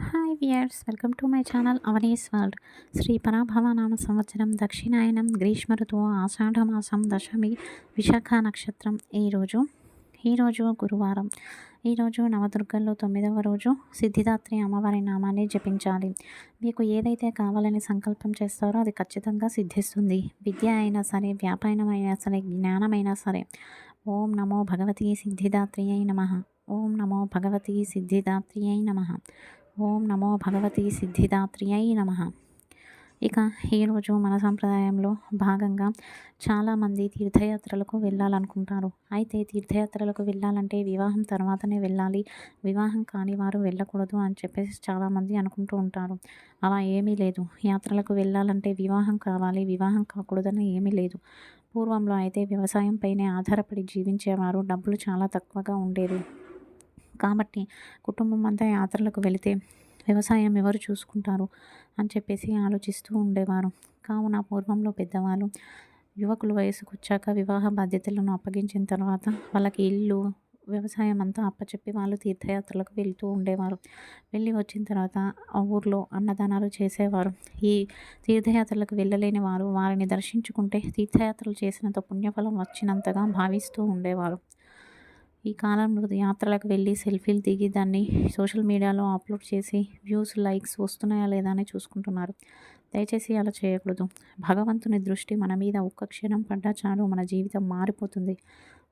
Hi viewers, welcome to my channel Avani's world. శ్రీ పరాభవ నామ సంవత్సరం దక్షిణాయనం గ్రీష్మ ఋతువు ఆషాఢమాసం దశమి విశాఖ నక్షత్రం. ఈరోజు గురువారం. ఈరోజు నవదుర్గల్లో 9వ రోజు. సిద్ధిదాత్రి అమ్మవారి నామాన్ని జపించాలి. మీకు ఏదైతే కావాలని సంకల్పం చేస్తారో అది ఖచ్చితంగా సిద్ధిస్తుంది. విద్య అయినా సరే, వ్యాపారమైనా సరే, జ్ఞానమైనా సరే. ఓం నమో భగవతి సిద్ధిదాత్రియై నమః. ఓం నమో భగవతి సిద్ధిదాత్రియై నమః. ఓం నమో భగవతి సిద్ధిదాత్రియై నమః. ఇక ఈరోజు మన సంప్రదాయంలో భాగంగా చాలామంది తీర్థయాత్రలకు వెళ్ళాలనుకుంటారు. అయితే తీర్థయాత్రలకు వెళ్ళాలంటే వివాహం తర్వాతనే వెళ్ళాలి, వివాహం కాని వారు వెళ్ళకూడదు అని చెప్పేసి చాలామంది అనుకుంటూ ఉంటారు. అలా ఏమీ లేదు. యాత్రలకు వెళ్ళాలంటే వివాహం కావాలి, వివాహం కాకూడదని ఏమీ లేదు. పూర్వంలో అయితే వ్యవసాయం పైనే ఆధారపడి జీవించేవారు. డబ్బులు చాలా తక్కువగా ఉండేది. కాబట్టి కుటుంబం అంతా యాత్రలకు వెళితే వ్యవసాయం ఎవరు చూసుకుంటారు అని చెప్పేసి ఆలోచిస్తూ ఉండేవారు. కావున పూర్వంలో పెద్దవాళ్ళు యువకులు వయసుకు వచ్చాక వివాహ బాధ్యతలను అప్పగించిన తర్వాత వాళ్ళకి ఇల్లు, వ్యవసాయం అంతా అప్పచెప్పి వాళ్ళు తీర్థయాత్రలకు వెళ్తూ ఉండేవారు. వెళ్ళి వచ్చిన తర్వాత ఆ ఊర్లో అన్నదానాలు చేసేవారు. ఈ తీర్థయాత్రలకు వెళ్ళలేని వారు వారిని దర్శించుకుంటే తీర్థయాత్రలు చేసినంత పుణ్యఫలం వచ్చినంతగా భావిస్తూ ఉండేవారు. ఈ కాలంలో యాత్రలకు వెళ్ళి సెల్ఫీలు దిగి దాన్ని సోషల్ మీడియాలో అప్లోడ్ చేసి వ్యూస్, లైక్స్ వస్తున్నాయా లేదా అని చూసుకుంటున్నారు. దయచేసి అలా చేయకూడదు. భగవంతుని దృష్టి మన మీద ఒక్క క్షణం పడ్డా చాలు, మన జీవితం మారిపోతుంది.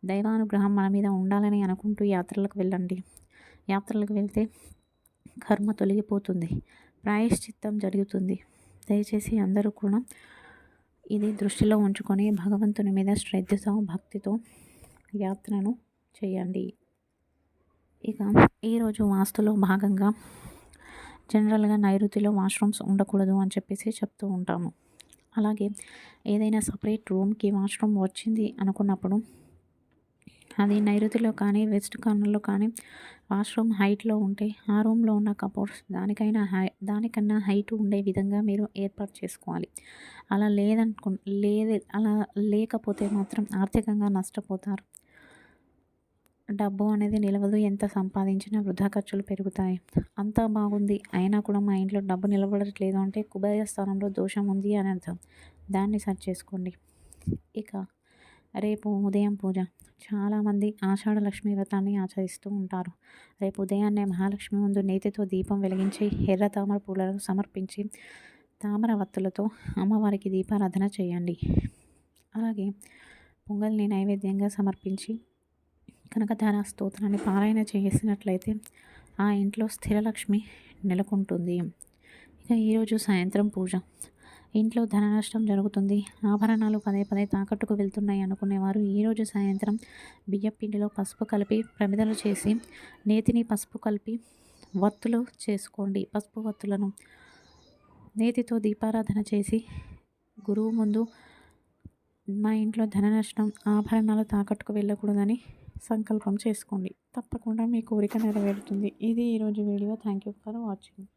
దైవానుగ్రహం మన మీద ఉండాలని అనుకుంటూ యాత్రలకు వెళ్ళండి. యాత్రలకు వెళ్తే కర్మ తొలగిపోతుంది, ప్రాయశ్చిత్తం జరుగుతుంది. దయచేసి అందరూ కూడా ఇది దృష్టిలో ఉంచుకొని భగవంతుని మీద శ్రద్ధతో, భక్తితో యాత్రను చేయండి. ఇక ఈరోజు వాస్తులో భాగంగా జనరల్గా నైరుతిలో వాష్రూమ్స్ ఉండకూడదు అని చెప్పేసి చెప్తూ ఉంటాము. అలాగే ఏదైనా సపరేట్ రూమ్కి వాష్రూమ్ వచ్చింది అనుకున్నప్పుడు అది నైరుతిలో కానీ, వెస్ట్ కార్నర్లో కానీ వాష్రూమ్ హైట్లో ఉంటే ఆ రూమ్లో ఉన్న కబోర్డ్స్ దానికన్నా హైట్ ఉండే విధంగా మీరు ఏర్పాటు చేసుకోవాలి. అలా అలా లేకపోతే మాత్రం ఆర్థికంగా నష్టపోతారు. డబ్బు అనేది నిలవదు. ఎంత సంపాదించినా వృధా ఖర్చులు పెరుగుతాయి. అంతా బాగుంది అయినా కూడా మా ఇంట్లో డబ్బు నిలబడట్లేదు అంటే కుబేర స్థానంలో దోషం ఉంది అని అర్థం. దాన్ని సరి చేసుకోండి. ఇక రేపు ఉదయం పూజ. చాలామంది ఆషాఢ లక్ష్మీ వ్రతాన్ని ఆచరిస్తూ ఉంటారు. రేపు ఉదయాన్నే మహాలక్ష్మి ముందు నేతితో దీపం వెలిగించి ఎర్ర తామర పూలను సమర్పించి తామర వత్తులతో అమ్మవారికి దీపారాధన చేయండి. అలాగే పొంగల్ని నైవేద్యంగా సమర్పించి కనకధార స్తోత్రాన్ని పారాయణ చేసినట్లయితే ఆ ఇంట్లో స్థిరలక్ష్మి నెలకొంటుంది. ఇక ఈరోజు సాయంత్రం పూజ. ఇంట్లో ధన నష్టం జరుగుతుంది, ఆభరణాలు పదే పదే తాకట్టుకు వెళ్తున్నాయి అనుకునేవారు ఈరోజు సాయంత్రం బియ్యపిండిలో పసుపు కలిపి ప్రమిదలు చేసి నేతిని పసుపు కలిపి వత్తులు చేసుకోండి. పసుపు వత్తులను నేతితో దీపారాధన చేసి గురువు ముందు మా ఇంట్లో ధన నష్టం, ఆభరణాలు తాకట్టుకు వెళ్ళకూడదని సంకల్పం చేసుకోండి. తప్పకుండా మీ కోరిక నెరవేరుతుంది. ఇది ఈరోజు video. Thank you for watching.